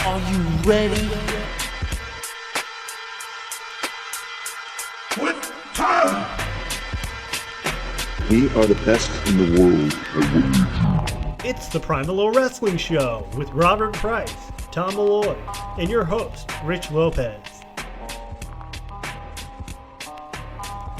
Are you ready? Quit time! We are the best in the world at what we do. It's the PriMalLow Wrestling Show with Robert Price, Tom Malloy, and your host, Rich Lopez.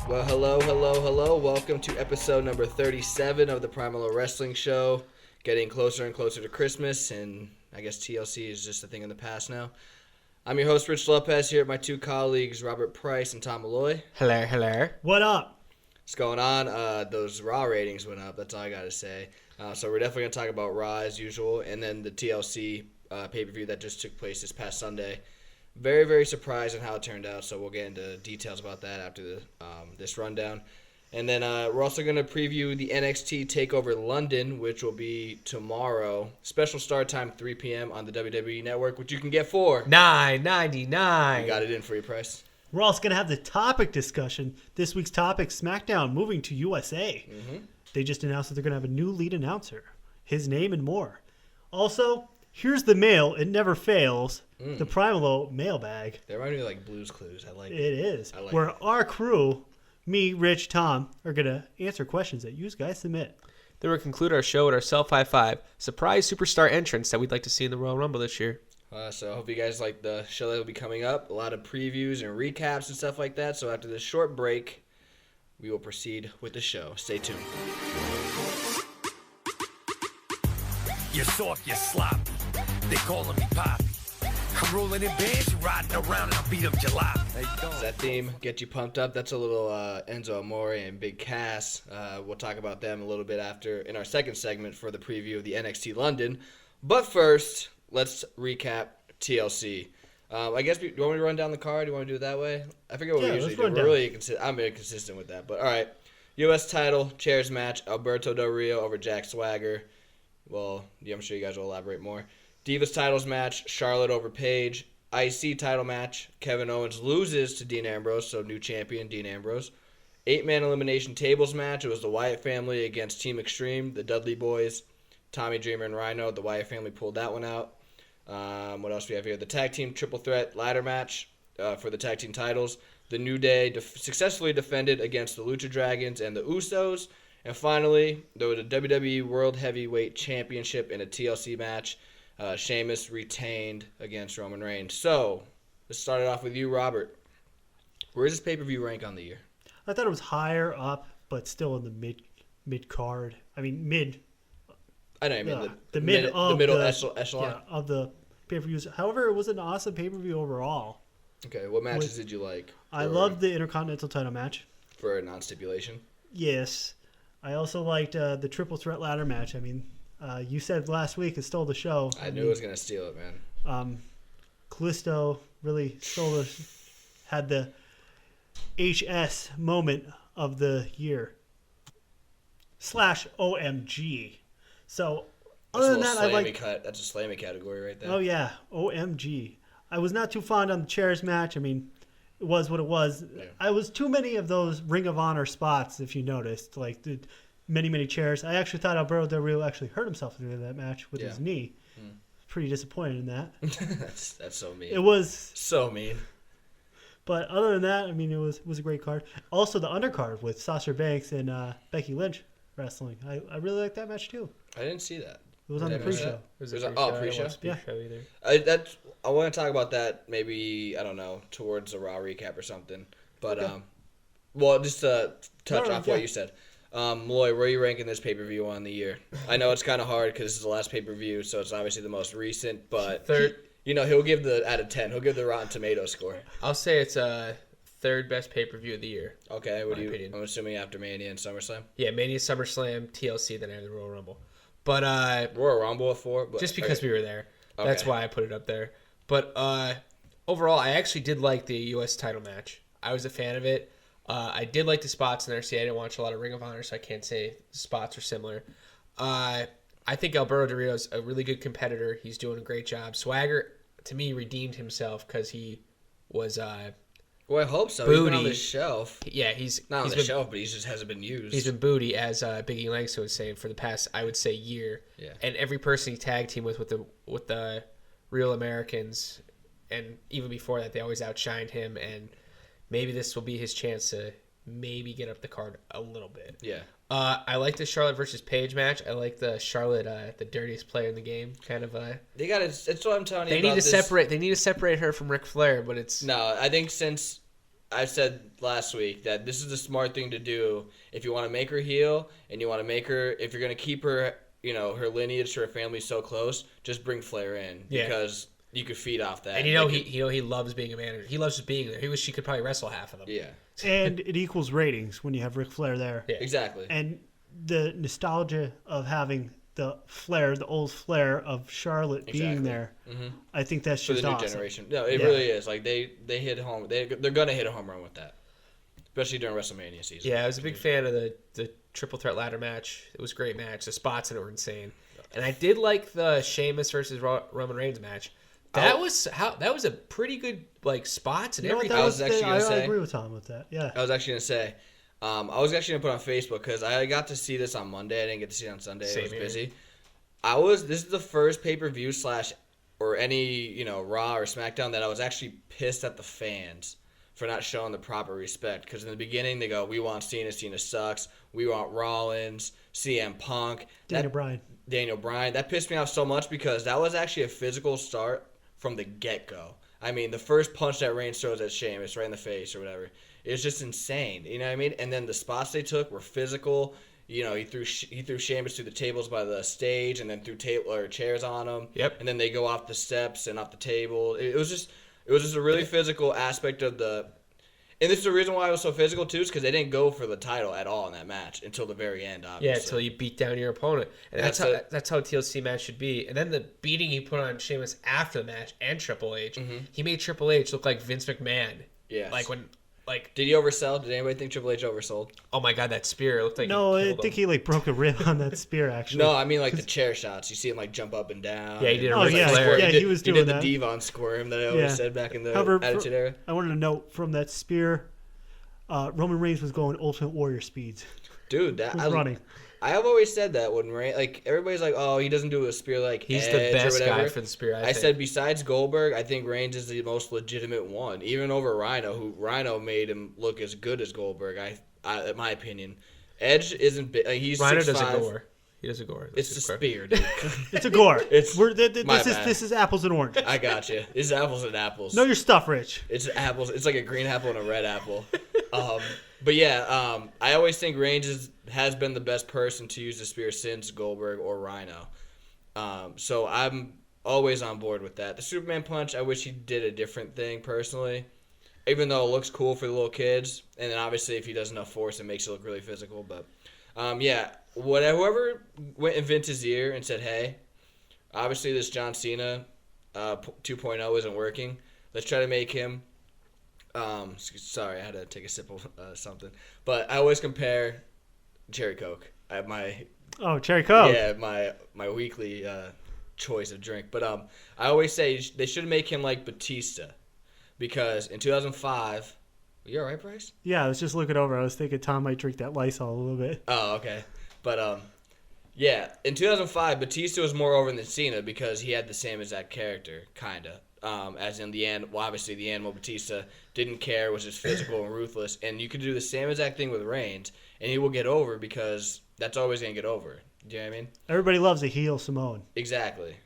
Well, hello. Welcome to episode number 37 of the PriMalLow Wrestling Show. Getting closer and closer to Christmas, and I guess TLC is just a thing in the past now. I'm your host, Rich Lopez, here with my two colleagues, Robert Price and Tom Malloy. Hello. What up? What's going on? Those Raw ratings went up, that's all I got to say. So we're definitely going to talk about Raw as usual, and then the TLC pay-per-view that just took place this past Sunday. Very, very surprised on how it turned out, so we'll get into details about that after this rundown. And then we're also going to preview the NXT TakeOver London, which will be tomorrow. Special start time, 3 p.m. on the WWE Network, which you can get for $9.99. You got it in for your price. We're also going to have the topic discussion. This week's topic, Smackdown moving to USA. Mm-hmm. They just announced that they're going to have a new lead announcer, his name and more. Also, here's the mail. It never fails. The PriMalLow Mailbag. They remind me of like Blue's Clues. I like it. It is. I like where it. Our crew, me, Rich, Tom, are going to answer questions that you guys submit. Then we'll conclude our show with our Self High Five surprise superstar entrance that we'd like to see in the Royal Rumble this year. So I hope you guys like the show that will be coming up. A lot of previews and recaps and stuff like that. So after this short break, we will proceed with the show. Stay tuned. You're soft, you're sloppy. They calling me Poppy. I'm rolling in bands, you riding around, and I'll beat up July. Does that theme get you pumped up? That's a little Enzo Amore and Big Cass. We'll talk about them a little bit after in our second segment for the preview of the NXT London. But first, let's recap TLC. I guess, do you want me to run down the card? Do you want to do it that way? I forget what we usually do. I'm very consistent with that. But all right, U.S. title, chairs match, Alberto Del Rio over Jack Swagger. Well, I'm sure you guys will elaborate more. Divas titles match, Charlotte over Paige. IC title match, Kevin Owens loses to Dean Ambrose, so new champion Dean Ambrose. 8-man elimination tables match, it was the Wyatt family against Team Extreme, the Dudley Boys, Tommy Dreamer and Rhino. The Wyatt family pulled that one out. What else do we have here? The tag team triple threat ladder match for the tag team titles. The New Day successfully defended against the Lucha Dragons and the Usos. And finally, there was a WWE World Heavyweight Championship in a TLC match. Sheamus retained against Roman Reigns. So, let's start it off with you, Robert. Where does this pay-per-view rank on the year? I thought it was higher up, but still in the mid card. I mean, mid. I know you mean the middle echelon. Yeah, of the pay-per-views. However, it was an awesome pay-per-view overall. Okay, what matches did you like? I loved the Intercontinental title match. For a non-stipulation? Yes. I also liked the triple threat ladder match. I mean, you said last week it stole the show. I knew it was going to steal it, man. Callisto really had the HS moment of the year. /OMG. So, other than that, that's a slammy category right there. Oh, yeah. OMG. I was not too fond on the chairs match. I mean, it was what it was. Yeah. I was too many of those Ring of Honor spots, if you noticed. Like, the many chairs. I actually thought Alberto Del Rio actually hurt himself at the end of that match with his knee. Pretty disappointed in that. That's so mean. It was so mean. But other than that, I mean, it was a great card. Also, the undercard with Sasha Banks and Becky Lynch wrestling. I really liked that match too. I didn't see that. It was on the pre-show. Pre-show? Yeah. I want to talk about that maybe, I don't know, towards a Raw recap or something. But, okay. Just to touch off what you said. Malloy, where are you ranking this pay-per-view on the year? I know it's kind of hard because this is the last pay-per-view, so it's obviously the most recent, but Third. He'll give out of 10. He'll give the Rotten Tomatoes score. I'll say it's third best pay-per-view of the year. Okay, I'm assuming after Mania and SummerSlam? Yeah, Mania, SummerSlam, TLC, then I have the Royal Rumble. But Royal Rumble at 4? Just because we were there. Okay. That's why I put it up there. But overall, I actually did like the U.S. title match. I was a fan of it. I did like the spots in there. See, I didn't watch a lot of Ring of Honor, so I can't say the spots are similar. I think Alberto Del Rio is a really good competitor. He's doing a great job. Swagger, to me, redeemed himself because he was Well, I hope so. Booty. He's been on the shelf. Yeah, he's Not on the shelf, but he just hasn't been used. He's been booty, as Biggie Langston was saying, for the past, I would say, year. Yeah. And every person he tag team with the real Americans, and even before that, they always outshined him. And maybe this will be his chance to maybe get up the card a little bit. Yeah. I like the Charlotte versus Paige match. I like the Charlotte, the dirtiest player in the game, kind of. They got it. That's what I'm telling you. They need to separate. They need to separate her from Ric Flair, but it's no. I think since I said last week that this is the smart thing to do if you want to make her heel and you want to make her, if you're going to keep her, her lineage, her family so close, just bring Flair in because you could feed off that. And he loves being a manager. He loves just being there. She could probably wrestle half of them. Yeah. And it equals ratings when you have Ric Flair there. Yeah. Exactly. And the nostalgia of having the Flair, the old Flair of Charlotte being there, I think that's just for the new awesome. generation. No, it really is. Like they hit home. They're gonna hit a home run with that, especially during WrestleMania season. Yeah, I was a big fan of the triple threat ladder match. It was a great match. The spots in it were insane, and I did like the Sheamus versus Roman Reigns match. That was a pretty good spots and everything. I agree with Tom with that. Yeah, I was actually gonna say. I was actually gonna put on Facebook because I got to see this on Monday. I didn't get to see it on Sunday. I was busy. This is the first pay-per-view or any Raw or SmackDown that I was actually pissed at the fans for not showing the proper respect. Because in the beginning they go, "We want Cena. Cena sucks. We want Rollins, CM Punk, Daniel Bryan." That pissed me off so much because that was actually a physical start from the get-go. I mean, the first punch that Reigns throws at Sheamus right in the face or whatever. It's just insane, you know what I mean? And then the spots they took were physical. He threw Sheamus through the tables by the stage, and then threw chairs on him. Yep. And then they go off the steps and off the table. It was just a really physical aspect of the. And this is the reason why it was so physical too, is because they didn't go for the title at all in that match until the very end. Obviously. Yeah, until you beat down your opponent, and that's how a TLC match should be. And then the beating he put on Sheamus after the match and Triple H, he made Triple H look like Vince McMahon. Yes. Did he oversell? Did anybody think Triple H oversold? Oh my God, that spear! It looked like I think he broke a rib on that spear. Actually, no, I mean the chair shots. You see him jump up and down. Yeah, he did. He was doing that. He did the Devon squirm that I always said back in the Attitude Era. I wanted to note from that spear, Roman Reigns was going Ultimate Warrior speeds. Dude, running. I have always said that when everybody's like, oh, he doesn't do a spear like he's Edge the best or whatever. guy for the spear. I said besides Goldberg, I think Reigns is the most legitimate one, even over Rhino, who Rhino made him look as good as Goldberg. In my opinion, Edge isn't big. He's Rhino 6'5". doesn't gore. He doesn't gore. It's a spear, dude. It's a gore. This is apples and oranges. I got you. It's apples and apples. Know your stuff, Rich. It's apples. It's like a green apple and a red apple. But yeah, I always think Reigns has been the best person to use the spear since Goldberg or Rhino. So I'm always on board with that. The Superman punch, I wish he did a different thing personally, even though it looks cool for the little kids. And then obviously if he does enough force, it makes it look really physical. But whoever went in Vince's ear and said, hey, obviously this John Cena 2.0 isn't working. Let's try to make him. Sorry, I had to take a sip of something. But I always compare Cherry Coke. Cherry Coke. Yeah, my weekly choice of drink. But I always say they should make him like Batista, because in 2005, you all right, Bryce? Yeah, I was just looking over. I was thinking Tom might drink that Lysol a little bit. Oh, okay. But yeah, in 2005, Batista was more over than Cena because he had the same exact character, kinda. As in the end, well, obviously the Animal Batista didn't care, was just physical and ruthless. And you could do the same exact thing with Reigns, and he will get over because that's always going to get over. Do you know what I mean? Everybody loves a heel Samoan. Exactly.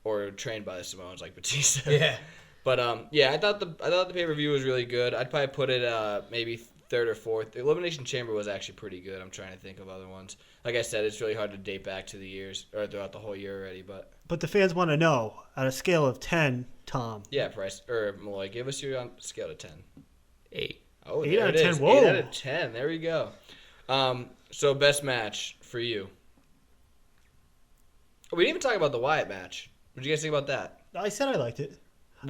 Or trained by the Samoans like Batista. Yeah. But I thought the pay-per-view was really good. I'd probably put it maybe third or fourth. The Elimination Chamber was actually pretty good. I'm trying to think of other ones. Like I said, it's really hard to date back to the years or throughout the whole year already. But the fans want to know, on a scale of 10, Tom. Yeah, Price or Malloy, give us your scale to 10. 8. Oh, 8 there out of it 10. is. Whoa. 8 out of 10. There we go. So best match for you. We didn't even talk about the Wyatt match. What did you guys think about that? I said I liked it.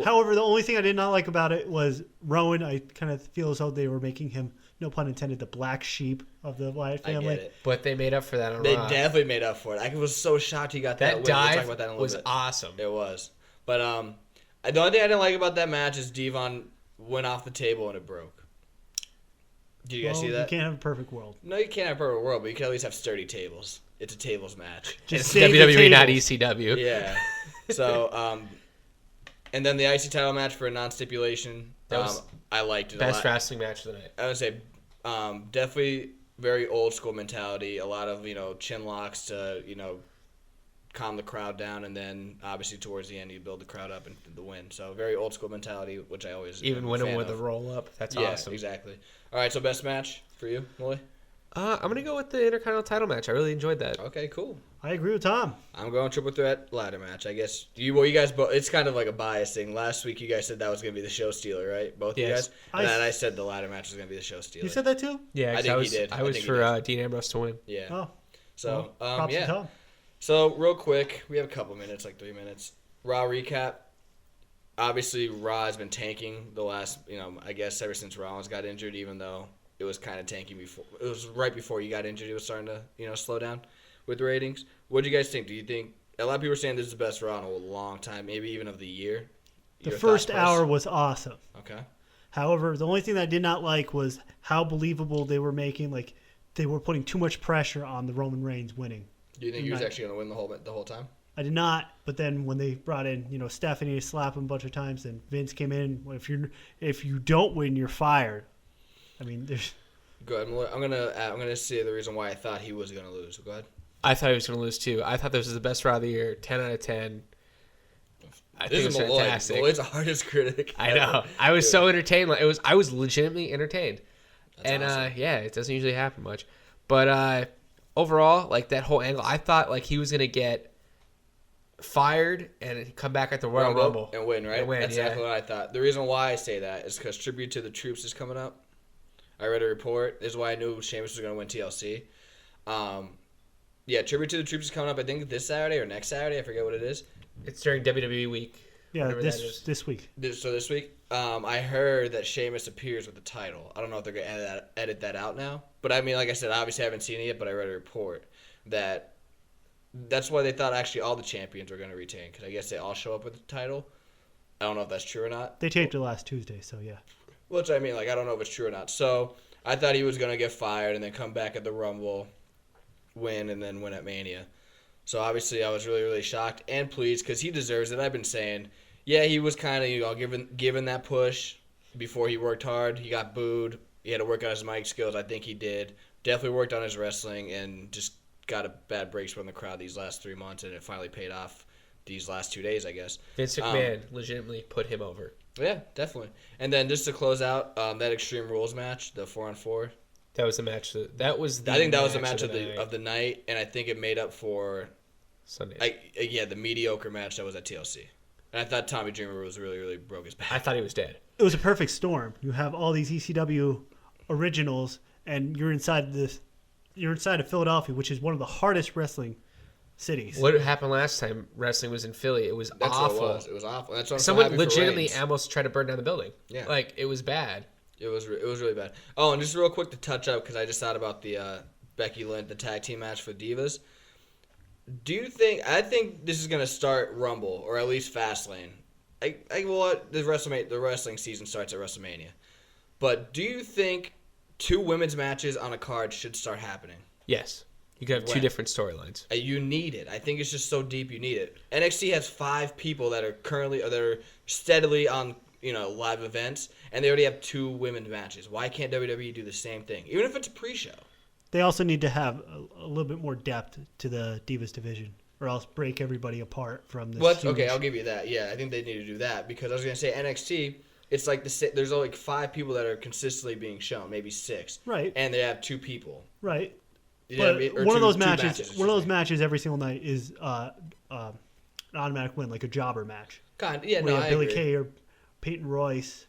However, the only thing I did not like about it was Rowan. I kind of feel as though they were making him, no pun intended, the black sheep of the Wyatt family. I get it. But they made up for that on They Raw. definitely made up for it. I was so shocked he got that win. That We'll talk dive about that in a little was bit. awesome. It was. But the only thing I didn't like about that match is Devon went off the table and it broke. Did you guys see that? You can't have a perfect world. No, you can't have a perfect world, but you can at least have sturdy tables. It's a tables match. Just It's save the WWE, not tables. ECW. Yeah. So, And then the IC title match for a non-stipulation. That was I liked it a best lot. wrestling match of the night. I would say definitely very old school mentality. A lot of chin locks to calm the crowd down, and then obviously towards the end you build the crowd up and the win. So very old school mentality, which I always even win them with of. a roll up. That's Yeah, awesome. exactly. All right, so best match for you, Molly? I'm gonna go with the Intercontinental title match. I really enjoyed that. Okay, cool. I agree with Tom. I'm going triple threat ladder match. I guess you guys both. It's kind of like a bias thing. Last week you guys said that was gonna be the show stealer, right? Both of you Yes. guys. And then I said the ladder match was gonna be the show stealer. You said that too? Yeah, I 'cause think he did. I was think he for did. Dean Ambrose to win. Yeah. Oh. So Well, props to yeah. Tom. So real quick, we have a couple minutes, like 3 minutes. Raw recap. Obviously, Raw has been tanking the last, I guess ever since Rollins got injured. Even though it was kind of tanking before, it was right before he got injured. It was starting to, slow down with the ratings. What do you guys think? Do you think a lot of people are saying this is the best Raw in a long time, maybe even of the year? The Your first thoughts, hour Chris? was awesome. Okay. However, the only thing that I did not like was how believable they were making. Like, they were putting too much pressure on the Roman Reigns winning. Do you think he was actually going to win the whole time? I did not, but then when they brought in, Stephanie to slap him a bunch of times, and Vince came in. If you don't win, you're fired. I mean, there's. Go ahead. I'm gonna say the reason why I thought he was gonna lose. Go ahead. I thought he was gonna lose too. I thought this was the best Raw of the year. 10 out of 10. I think it was Malloy. fantastic. Malloy's the hardest critic. I know. I was so entertained. I was legitimately entertained. That's awesome. Yeah, it doesn't usually happen much. But overall, like that whole angle, I thought like he was gonna get fired and come back at the Royal Rumble and win, right? And win, That's yeah. exactly what I thought. The reason why I say that is because Tribute to the Troops is coming up. I read a report. This is why I knew Sheamus was going to win TLC. Yeah, Tribute to the Troops is coming up, I think, this Saturday or next Saturday. I forget what it is. It's during WWE week. Yeah, whatever that is. this week. So this week, I heard that Sheamus appears with the title. I don't know if they're going to edit that out now. But I mean, like I said, obviously I haven't seen it yet, but I read a report that that's why they thought actually all the champions were going to retain, because I guess they all show up with the title. I don't know if that's true or not. They taped it last Tuesday, so yeah. Which I mean, like, I don't know if it's true or not. So I thought he was going to get fired and then come back at the Rumble, win, and then win at Mania. So obviously I was really, really shocked and pleased because he deserves it. I've been saying, yeah, he was kind of, given that push before he worked hard. He got booed. He had to work on his mic skills. I think he did. Definitely worked on his wrestling and just got a bad breaks from the crowd these last 3 months, and it finally paid off these last 2 days, I guess. Vince McMahon legitimately put him over. Yeah, definitely. And then just to close out that Extreme Rules match, the 4-on-4. That was the match. That was. I think that was the match of the night, and I think it made up for Sunday. the mediocre match that was at TLC. And I thought Tommy Dreamer was really, really broke his back. I thought he was dead. It was a perfect storm. You have all these ECW originals, and you're inside of Philadelphia, which is one of the hardest wrestling cities. What happened last time wrestling was in Philly? It was That's awful. what it was. It was awful. That's what I'm so Someone happy for legitimately Reigns. almost tried to burn down the building. Yeah. Like, it was bad. It was really bad. Oh, and just real quick to touch up, because I just thought about the Becky Lynch, the tag team match for Divas. I think this is going to start Rumble, or at least Fastlane. The wrestling season starts at WrestleMania. But do you think 2 women's matches on a card should start happening? Yes. You could have 2 When? different storylines. You need it. I think it's just so deep you need it. NXT has 5 people that are steadily on live events, and they already have 2 women's matches. Why can't WWE do the same thing, even if it's a pre-show? They also need to have a little bit more depth to the Divas division, or else break everybody apart from this. Okay, I'll give you that. Yeah, I think they need to do that, because I was gonna say NXT. It's like there's only 5 people that are consistently being shown, maybe 6. Right. And they have 2 people. Right. You know what I mean? Or One of those two matches, one of those excuse me. matches every single night is an automatic win, like a jobber match. Yeah, Where you no, have I Billy agree. Kay or Peyton Royce,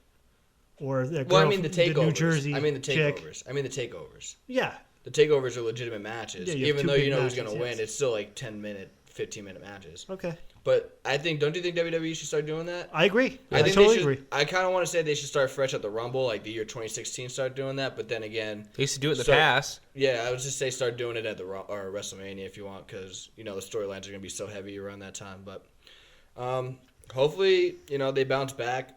or the Well, I girl mean the from takeovers. New Jersey I mean the chick. takeovers. Yeah. The takeovers are legitimate matches. Yeah, you have Even 2 though you big know who's matches, gonna win, yes. it's still like 10-minute, 15-minute matches. Okay. But don't you think WWE should start doing that? I agree. I think totally they should. agree. I kind of want to say they should start fresh at the Rumble, like the year 2016. Start doing that, but then again, They used to do it in the start- past. Yeah, I would just say start doing it at the or WrestleMania if you want, because the storylines are gonna be so heavy around that time. But hopefully, they bounce back.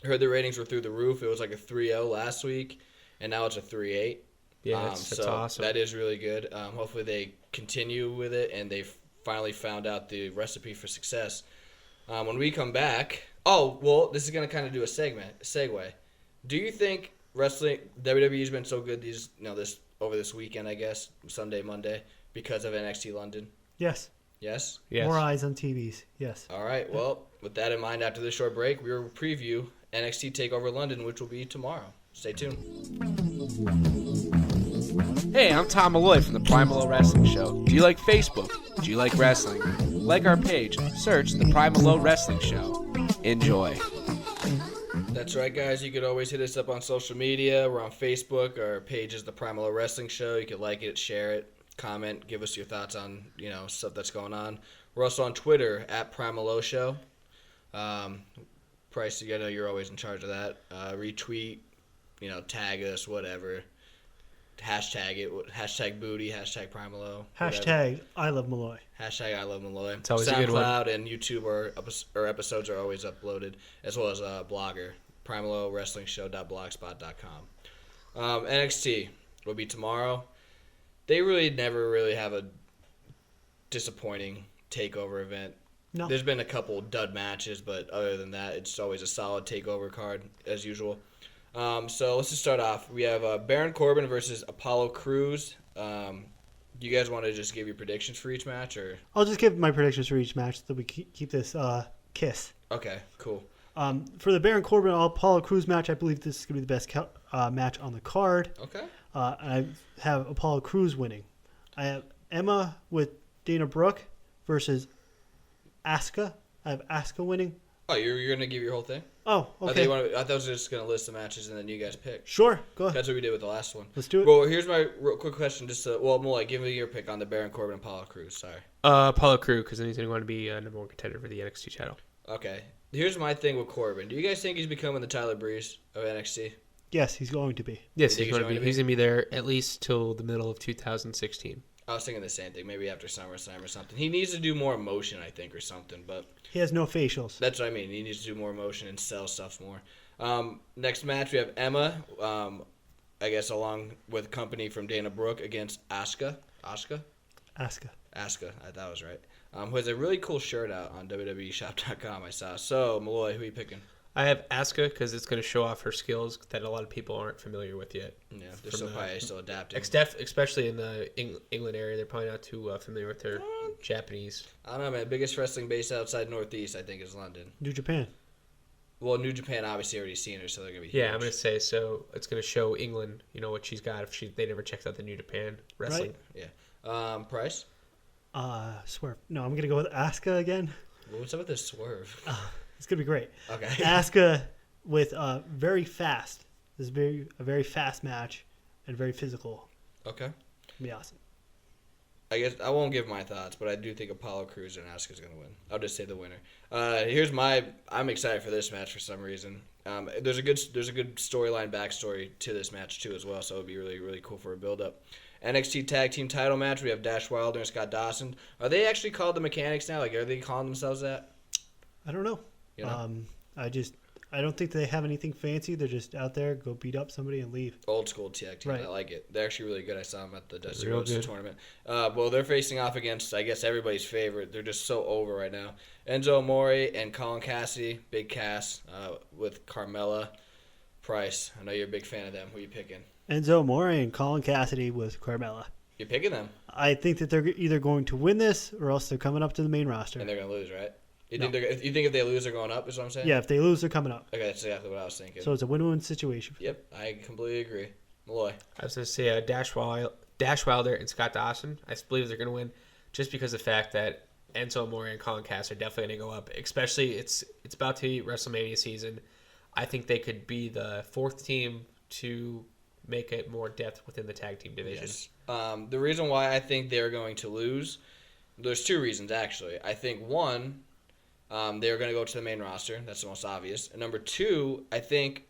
I heard the ratings were through the roof. It was like a 3-0 last week, and now it's a 3-8. Yeah, that's so awesome. That is really good. Hopefully they continue with it, and they finally found out the recipe for success. When we come back, this is gonna kind of do a segue. Do you think wrestling WWE's been so good over this weekend, I guess, Sunday, Monday, because of NXT London? Yes. Yes? Yes. More eyes on TVs. Yes. All right. Well, with that in mind, after this short break, we will preview NXT TakeOver London, which will be tomorrow. Stay tuned. Hey, I'm Tom Malloy from the PriMalLow Wrestling Show. Do you like Facebook? Do you like wrestling? Like our page. Search the PriMalLow Wrestling Show. Enjoy. That's right, guys. You could always hit us up on social media. We're on Facebook. Our page is the PriMalLow Wrestling Show. You can like it, share it, comment, give us your thoughts on stuff that's going on. We're also on Twitter at PriMalLow Show. Price, I know you're always in charge of that. Retweet, tag us, whatever. Hashtag it. Hashtag booty. Hashtag PriMalLow. Hashtag I love Malloy. Hashtag I love Malloy. It's always a good one. SoundCloud and YouTube our episodes are always uploaded, as well as Blogger, PriMalLowWrestlingShow.blogspot.com. NXT will be tomorrow. They never really have a disappointing takeover event. No. There's been a couple dud matches, but other than that, it's always a solid takeover card as usual. So let's just start off. We have Baron Corbin versus Apollo Crews. Do you guys want to just give your predictions for each match, or? I'll just give my predictions for each match so we keep this kiss. Okay, cool. For the Baron Corbin Apollo Crews match, I believe this is going to be the best match on the card. Okay. I have Apollo Crews winning. I have Emma with Dana Brooke versus Asuka. I have Asuka winning. Oh, you're going to give your whole thing? Oh, okay. I thought I was just going to list the matches and then you guys pick. Sure, go ahead. That's what we did with the last one. Let's do it. Well, here's my real quick question. Mulay, give me your pick on the Baron Corbin and Apollo Crews. Sorry. Apollo Crew, because then he's going to be number one contender for the NXT title. Okay. Here's my thing with Corbin. Do you guys think he's becoming the Tyler Breeze of NXT? Yes, he's going to be. Yes, You he's think going to be. He's going to be there at least till the middle of 2016. I was thinking the same thing. Maybe after SummerSlam or something. He needs to do more emotion, I think, or something. But He has no facials. that's what I mean. He needs to do more emotion and sell stuff more. Next match, we have Emma, I guess, along with company from Dana Brooke against Asuka. Asuka. Asuka, I thought I was right. Who has a really cool shirt out on WWEshop.com, I saw. So, Malloy, who are you picking? I have Asuka because it's going to show off her skills that a lot of people aren't familiar with yet. Yeah, they're probably still adapting. Especially in the England area, they're probably not too familiar with their Japanese. I don't know, man. Biggest wrestling base outside Northeast, I think, is London. New Japan. Well, New Japan obviously already seen her, so they're going to be huge. Yeah, I'm going to say, so it's going to show England, what she's got if they never checked out the New Japan wrestling. Right. Yeah. Price? Swerve. No, I'm going to go with Asuka again. What's up with this swerve? It's going to be great. Okay. Asuka with very fast. This is a very fast match and very physical. Okay. It'll be awesome. I guess I won't give my thoughts, but I do think Apollo Crews and Asuka's going to win. I'll just say the winner. I'm excited for this match for some reason. There's a good storyline backstory to this match too as well, so it'll be really, really cool for a build-up. NXT Tag Team Title match. We have Dash Wilder and Scott Dawson. Are they actually called the Mechanics now? Like, are they calling themselves that? I don't know. You know? I don't think they have anything fancy. They're just out there, go beat up somebody and leave. Old school tag team. Right. I like it. They're actually really good. I saw them at the Dusty Real Rhodes good. tournament. Well, they're facing off against, I guess, everybody's favorite. They're just so over right now. Enzo Amore and Colin Cassidy, Big Cass, with Carmella. Price. I know you're a big fan of them. Who are you picking? Enzo Amore and Colin Cassidy with Carmella. You're picking them. I think that they're either going to win this or else they're coming up to the main roster. And they're going to lose, right? You No. think if they lose, they're going up, is what I'm saying? Yeah, if they lose, they're coming up. Okay, that's exactly what I was thinking. So it's a win-win situation. Yep, I completely agree. Malloy. I was going to say Dash Wilder and Scott Dawson. I believe they're going to win just because of the fact that Enzo Amore and Colin Cass are definitely going to go up. Especially it's about to be WrestleMania season. I think they could be the fourth team to make it more depth within the tag team division. Yes. The reason why I think they're going to lose, there's two reasons actually. I think one, they're going to go to the main roster. That's the most obvious. And number two, I think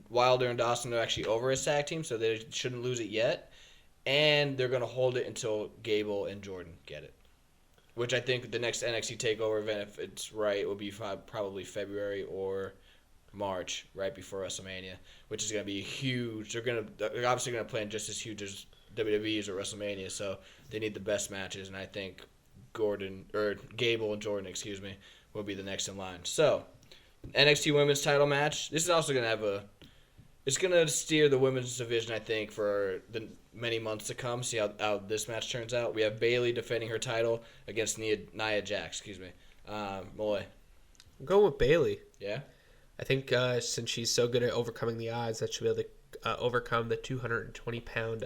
Wilder and Dawson are actually over as tag team, so they shouldn't lose it yet. And they're going to hold it until Gable and Jordan get it. Which I think the next NXT TakeOver event, if it's right, will be probably February or March, right before WrestleMania, which is going to be huge. They're obviously going to plan just as huge as WWE's or WrestleMania, so they need the best matches, and I think Gable and Jordan, will be the next in line. So, NXT Women's title match. This is also going to have it's going to steer the women's division, I think, for the many months to come. See how this match turns out. We have Bayley defending her title against Nia Jax. Malloy. I'm going with Bayley. Yeah? I think since she's so good at overcoming the odds, that she'll be able to overcome the 220-pound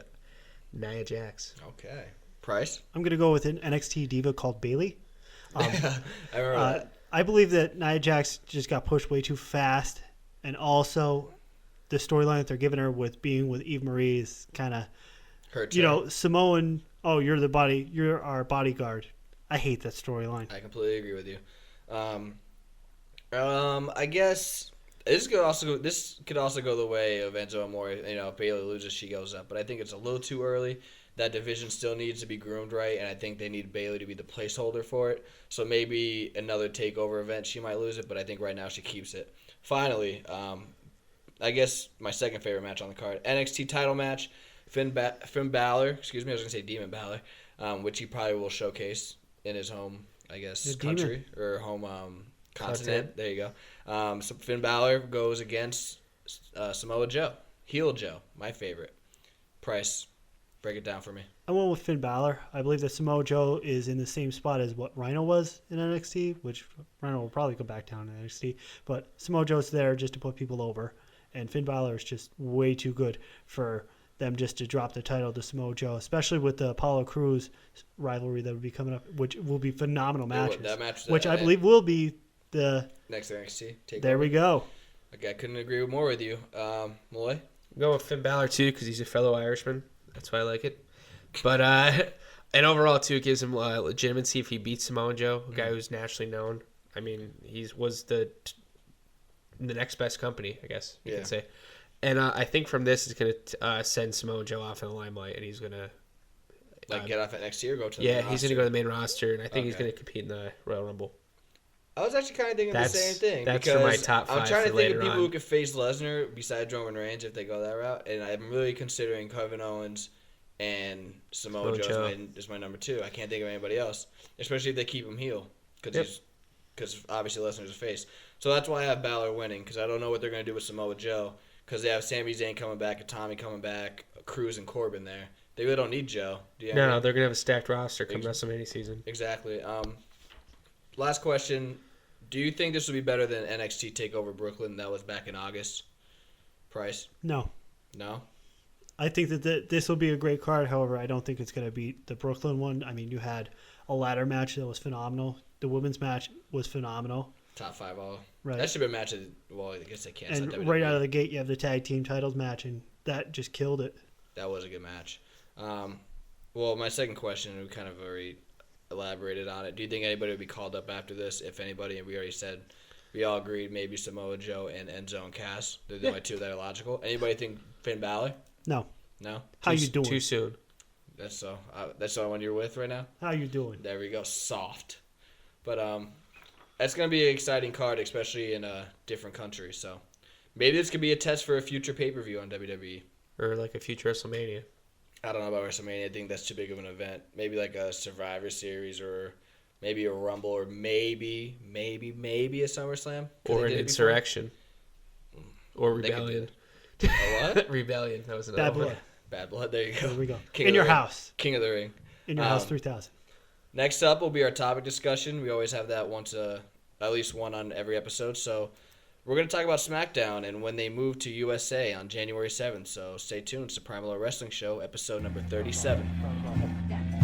Nia Jax. Okay. Price? I'm going to go with an NXT diva called Bayley. I remember that. I believe that Nia Jax just got pushed way too fast, and also the storyline that they're giving her with being with Eve Marie is kind of, Samoan. Oh, you're our bodyguard. I hate that storyline. I completely agree with you. I guess this could also go the way of Enzo Amore. If Bayley loses, she goes up. But I think it's a little too early. That division still needs to be groomed right, and I think they need Bayley to be the placeholder for it. So maybe another TakeOver event, she might lose it, but I think right now she keeps it. Finally, I guess my second favorite match on the card, NXT title match, Finn Balor, excuse me, I was going to say Demon Balor, which he probably will showcase in his home, I guess, country, or home continent. There you go. So Finn Balor goes against Samoa Joe, heel Joe, my favorite. Price, break it down for me. I went with Finn Balor. I believe that Samoa Joe is in the same spot as what Rhino was in NXT, which Rhino will probably go back down to NXT. But Samoa Joe's there just to put people over. And Finn Balor is just way too good for them just to drop the title to Samoa Joe, especially with the PriMalLow Crew rivalry that would be coming up, which will be phenomenal matches. Which I believe will be the next NXT TakeOver. There we go. Okay, I couldn't agree more with you. Malloy? I'm going with Finn Balor, too, because he's a fellow Irishman. That's why I like it. But, and overall, too, it gives him legitimacy if he beats Samoa Joe, a guy who's nationally known. I mean, he was the next best company, I guess you could say. And I think from this, it's going to send Samoa Joe off in the limelight, and he's going to... get off at NXT or go to the main roster? He's going to go to the main roster, and I think he's going to compete in the Royal Rumble. I was actually kind of thinking the same thing. That's for my top 5 I'm trying to think of people on. who could face Lesnar besides Roman Reigns if they go that route, and I'm really considering Kevin Owens and Samoa Joe is my number 2. I can't think of anybody else, especially if they keep him heel, because obviously Lesnar's a face. So that's why I have Balor winning, because I don't know what they're going to do with Samoa Joe, because they have Sami Zayn coming back, Tommy coming back, Cruz and Corbin there. They really don't need Joe. No, they're going to have a stacked roster come WrestleMania season. Exactly. Last question. Do you think this will be better than NXT TakeOver Brooklyn that was back in August? Price? No. No? I think that this will be a great card. However, I don't think it's going to beat the Brooklyn one. I mean, you had a ladder match that was phenomenal. The women's match was phenomenal. Top 5 all. Right. That should have been a match of, well, I guess they can't. And right out of the gate, you have the tag team titles match, and that just killed it. That was a good match. Well, my second question, we kind of already elaborated on it. Do you think anybody would be called up after this? If anybody, and we already said, we all agreed maybe Samoa Joe and Enzo and Cass. They're the only 2 that are logical. Anybody think Finn Balor? No. No? How you doing? Too soon. That's the one you're with right now? How you doing? There we go. Soft. But that's going to be an exciting card, especially in a different country. So maybe this could be a test for a future pay-per-view on WWE. Or like a future WrestleMania. I don't know about WrestleMania. I think that's too big of an event. Maybe like a Survivor Series or maybe a Rumble or maybe a SummerSlam. Or an Insurrection. Or Rebellion. A what? Rebellion. That was another Bad Blood. one. Bad Blood. There you go. There we go. King In of your the Ring. house. King of the Ring. In your house 3000. Next up will be our topic discussion. We always have that once, at least one on every episode. So we're going to talk about Smackdown and when they moved to USA on January 7th. So stay tuned. It's the PriMalLow Wrestling Show, episode number 37.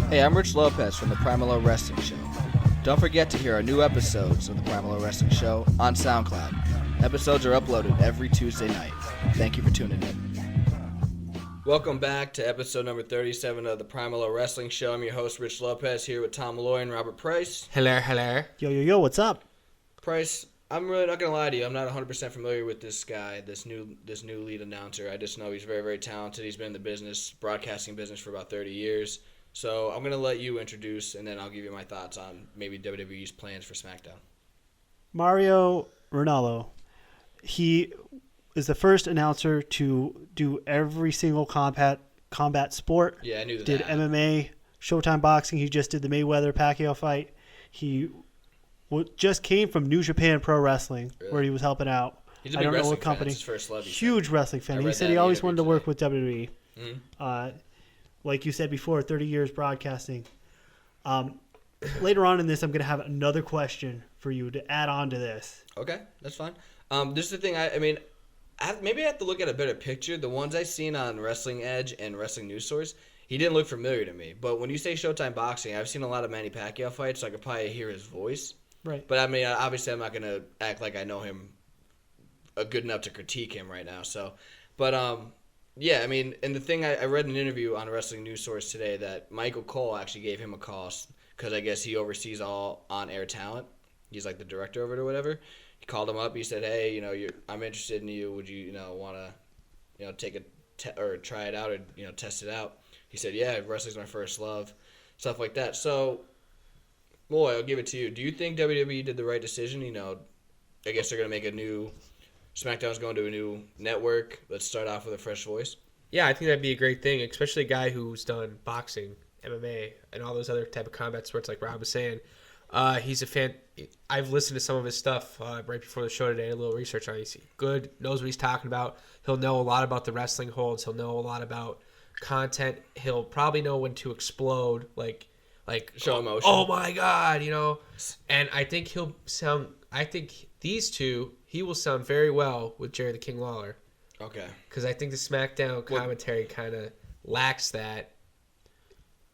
Hey, I'm Rich Lopez from the PriMalLow Wrestling Show. Don't forget to hear our new episodes of the PriMalLow Wrestling Show on SoundCloud. Episodes are uploaded every Tuesday night. Thank you for tuning in. Welcome back to episode number 37 of the PriMalLow Wrestling Show. I'm your host, Rich Lopez, here with Tom Malloy and Robert Price. Hello. Yo, what's up? Price, I'm really not going to lie to you. I'm not 100% familiar with this guy, this new lead announcer. I just know he's very, very talented. He's been in the business, broadcasting business for about 30 years. So I'm going to let you introduce, and then I'll give you my thoughts on maybe WWE's plans for SmackDown. Mario Ranallo. He is the first announcer to do every single combat sport. Yeah, I knew that. Did MMA, Showtime boxing. He just did the Mayweather-Pacquiao fight. He just came from New Japan Pro Wrestling, where he was helping out. He's a I big don't know wrestling what company. fan. It's his first love, he said. Huge wrestling fan. I He read said that he in always the wanted to interview work with WWE. Like you said before, 30 years broadcasting. Later on in this, I'm going to have another question for you to add on to this. Okay, that's fine. This is the thing. Maybe I have to look at a better picture. The ones I've seen on Wrestling Edge and Wrestling News Source, he didn't look familiar to me. But when you say Showtime Boxing, I've seen a lot of Manny Pacquiao fights, so I could probably hear his voice. Right. But I mean, obviously, I'm not going to act like I know him good enough to critique him right now. So, but yeah, I mean, and the thing I read an interview on Wrestling News Source today that Michael Cole actually gave him a call because I guess he oversees all on-air talent. He's like the director of it or whatever. He called him up. He said, "Hey, I'm interested in you. Would you, want to, take or try it out or test it out?" He said, "Yeah, wrestling's my first love," stuff like that. So, boy, I'll give it to you. Do you think WWE did the right decision? I guess they're gonna make a new SmackDown's going to a new network. Let's start off with a fresh voice. Yeah, I think that'd be a great thing, especially a guy who's done boxing, MMA, and all those other type of combat sports, like Rob was saying. He's a fan. I've listened to some of his stuff right before the show today. A little research on it. He's good, knows what he's talking about. He'll know a lot about the wrestling holds. He'll know a lot about content. He'll probably know when to explode, like show emotion. Oh my God, And I think he'll sound. I think these two, he will sound very well with Jerry the King Lawler. Okay. Because I think the SmackDown commentary kind of lacks that.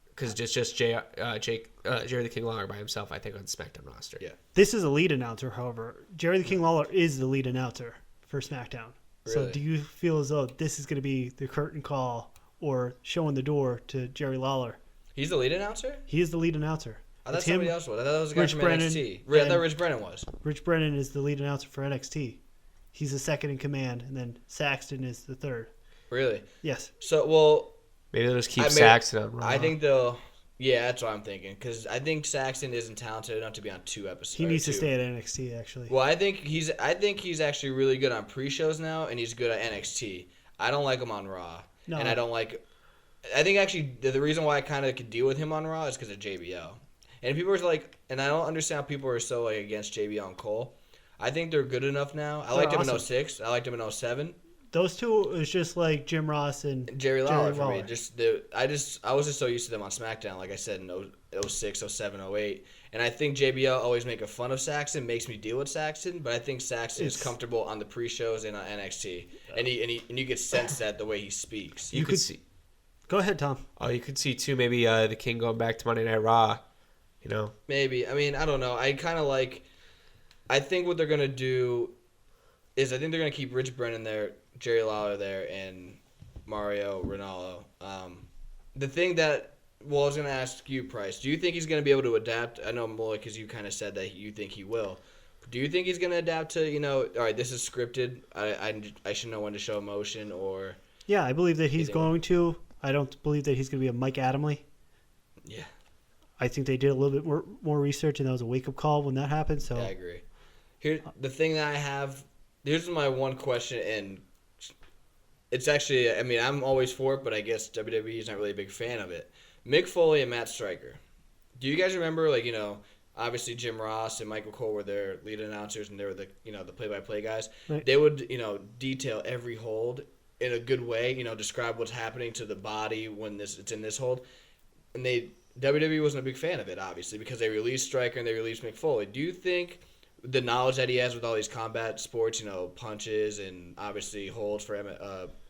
Because just Jerry the King Lawler by himself, I think, on the SmackDown roster. Yeah. This is a lead announcer, however. Jerry the King Lawler is the lead announcer for SmackDown. Really? So do you feel as though this is going to be the curtain call or showing the door to Jerry Lawler? He's the lead announcer? He is the lead announcer. I thought It's somebody him, else was. I thought that was a guy Rich from Brennan, NXT. I thought and- Rich Brennan was. Rich Brennan is the lead announcer for NXT. He's the second in command, and then Saxton is the third. Really? Yes. So, well, Maybe they'll just keep Saxton on Raw. I think they'll. Yeah, that's what I'm thinking. Because I think Saxton isn't talented enough to be on 2 episodes. He needs to stay at NXT, actually. Well, I think he's actually really good on pre-shows now, and he's good at NXT. I don't like him on Raw, No. and I don't like. I think actually the reason why I kind of could deal with him on Raw is because of JBL, and people are like, and I don't understand how people are so like against JBL and Cole. I think they're good enough now. I liked him in awesome. 06. I liked him in 07. Those two is just like Jim Ross and Jerry Lawler for Lawler. me. I was just so used to them on SmackDown, like I said, in 06, 07, 08. And I think JBL always making fun of Saxton makes me deal with Saxton, but I think Saxton is comfortable on the pre-shows and on NXT. And you could sense that the way he speaks. You could see. Go ahead, Tom. Oh, you could see too. Maybe the King going back to Monday Night Raw. Maybe. I mean, I don't know. I kind of like. I think what they're gonna do is I think they're gonna keep Rich Brennan there, Jerry Lawler there, and Mario Ranallo. The thing that, I was gonna ask you, Price. Do you think he's gonna be able to adapt? I know, Molly, because you kind of said that you think he will. Do you think he's gonna adapt to all right, this is scripted. I should know when to show emotion or. Yeah, I believe that he's going to. I don't believe that he's going to be a Mike Adamle. Yeah. I think they did a little bit more research, and that was a wake-up call when that happened. So Yeah, I agree. Here, the thing that I have, here's my one question, and it's actually, I mean, I'm always for it, but I guess WWE is not really a big fan of it. Mick Foley and Matt Stryker. Do you guys remember, obviously Jim Ross and Michael Cole were their lead announcers, and they were the play-by-play guys. Right. They would, detail every hold in a good way, describe what's happening to the body when it's in this hold. And WWE wasn't a big fan of it, obviously, because they released Stryker and they released Mick Foley. Do you think the knowledge that he has with all these combat sports, punches and obviously holds for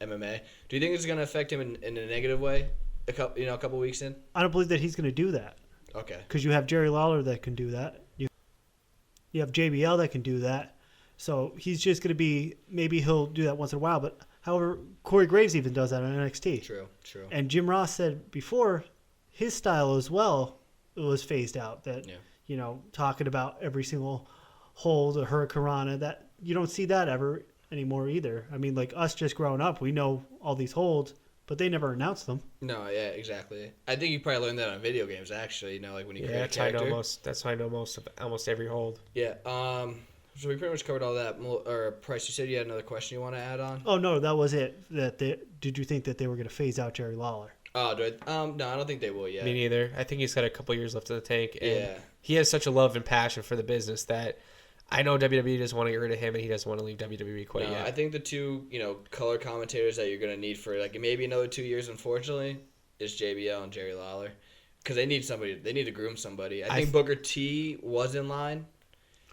MMA, do you think it's going to affect him in a negative way a couple weeks in? I don't believe that he's going to do that. Okay. Because you have Jerry Lawler that can do that. You have JBL that can do that. So he's just going to be, maybe he'll do that once in a while. But however, Corey Graves even does that on NXT. True. And Jim Ross said before, his style as well was phased out. That, talking about every single hold or hurricanrana, that you don't see that ever anymore either. I mean, like us just growing up, we know all these holds, but they never announce them. No, yeah, exactly. I think you probably learned that on video games, actually. Like when you create a that's how I character. know that's how I know almost every hold. Yeah. So we pretty much covered all that. Or Price, you said you had another question you want to add on? Oh no, that was it. Did you think that they were going to phase out Jerry Lawler? Oh, do no, I don't think they will yet. Me neither. I think he's got a couple years left in the tank. And Yeah. he has such a love and passion for the business that I know WWE doesn't want to get rid of him, and he doesn't want to leave WWE quite No, yet. I think the two, color commentators that you're going to need for like maybe another 2 years, unfortunately, is JBL and Jerry Lawler. Because they need somebody. They need to groom somebody. I think Booker T was in line,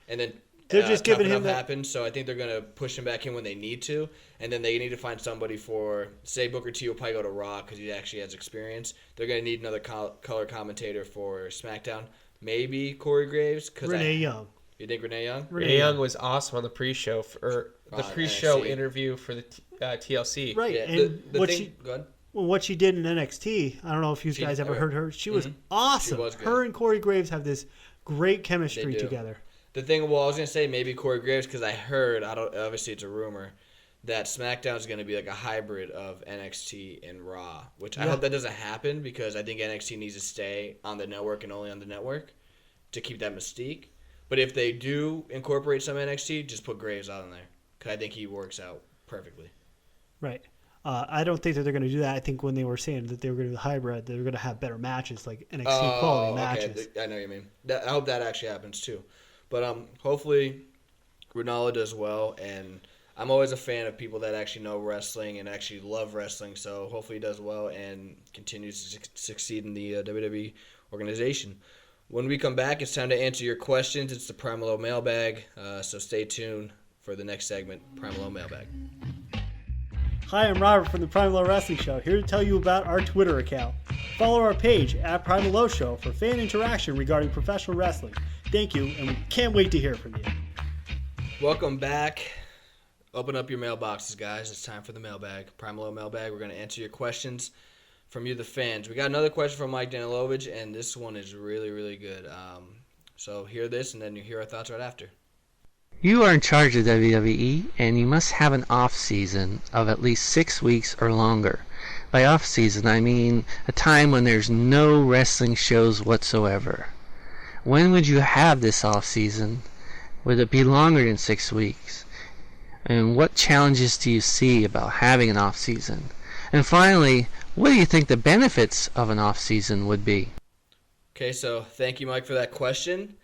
and then They're just giving Tough him Enough that. happened. So I think they're going to push him back in when they need to, and then they need to find somebody for, say, Booker T will probably go to Raw because he actually has experience. They're going to need another color commentator for SmackDown. Maybe Corey Graves. Renee Young. You think Renee Young? Renee Young was awesome on the pre-show pre-show NXT. interview for the TLC. Right, Yeah. and The what thing, she go ahead. well, what she did in NXT, I don't know if you guys ever heard her. She was awesome. She was good. Her and Corey Graves have this great They chemistry do. together. The thing, well, I was gonna say maybe Corey Graves because I heard, obviously it's a rumor, that SmackDown is gonna be like a hybrid of NXT and Raw, which I Yeah. hope that doesn't happen because I think NXT needs to stay on the network and only on the network to keep that mystique. But if they do incorporate some NXT, just put Graves on there because I think he works out perfectly. Right. I don't think that they're going to do that. I think when they were saying that they were going to do the hybrid, they were going to have better matches, like NXT quality matches. I know what you mean. I hope that actually happens too. But hopefully Ronaldo does well, and I'm always a fan of people that actually know wrestling and actually love wrestling. So hopefully he does well and continues to succeed in the WWE organization. When we come back, it's time to answer your questions. It's the PriMalLow Mailbag, so stay tuned for the next segment, PriMalLow Mailbag. Hi, I'm Robert from the PriMalLow Wrestling Show, here to tell you about our Twitter account. Follow our page at PriMalLow Show for fan interaction regarding professional wrestling. Thank you, and we can't wait to hear from you. Welcome back. Open up your mailboxes, guys. It's time for the mailbag, PriMalLow Mailbag. We're going to answer your questions from you, the fans. We got another question from Mike Danilovich, and this one is really, really good. So hear this, and then you hear our thoughts right after. You are in charge of WWE, and you must have an off-season of at least 6 weeks or longer. By off-season, I mean a time when there's no wrestling shows whatsoever. When would you have this off-season? Would it be longer than 6 weeks? And what challenges do you see about having an off-season? And finally, what do you think the benefits of an off-season would be? Okay, so thank you, Mike, for that question.